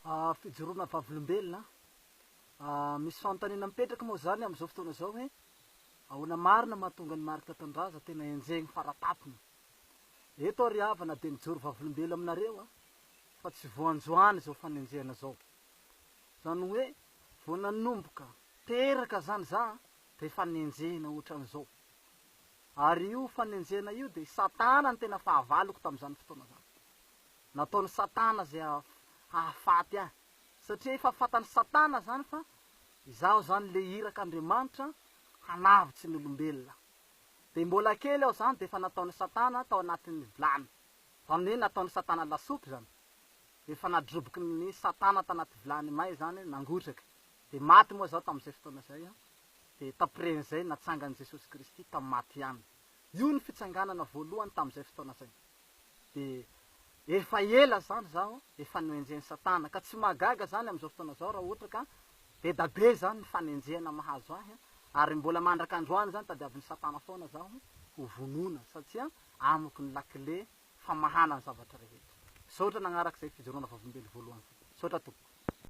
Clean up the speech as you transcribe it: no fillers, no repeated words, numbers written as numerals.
Fijoroana vavolombelona misy fanontaniana mipetraka moa zany am'izao fotoana zao hoe ahoana marina mahatonga ny marika tandraza tena enjegny faratapony. Eto ary havana de mijoro vavolombelo aminareo fa tsy voanjoany zao fanenjehana zao. Zany hoe vao nanomboka teraka zany za de fanenjehana ohatran'izao. Ary io fanenjehana io de Satana ny tena fahavaloko tam'izany fotoana zany. Nataony Satana zay hahafaty ahy. Satria efa fatany Satana zany fa izaho zany le iraka Andriamanitra hanavitsy ny olombelona. De mbola kely aho zany de efa nataony Satana tao anatin'ny vilany. Zany hoe nataony Satana lasopy zany. Efa nadroboky ny Satana tanaty vilany may zany nangotraky. De maty moa zao tam'izay fotoana zay de tapiren'izay natsangany Jesosy Kristy tamy maty ihany. Io ny fitsanganana voalohany tam'izay fotoana zay. De efa ela zany zaho efa noenjeny Satana ka tsy magaga zany am'izao fotoana zao raha ohatra ka be da be zany ny fanenjehana mahazo ahy ary mbola mandrak'androany zany tadiavin'ny Satana foana zaho ho vonona satria amiko ny lakile famahana ny zavatra rehetra. Saotra nagnaraka zay fijoroana vavolombelo voalohany. Saotra tompoko.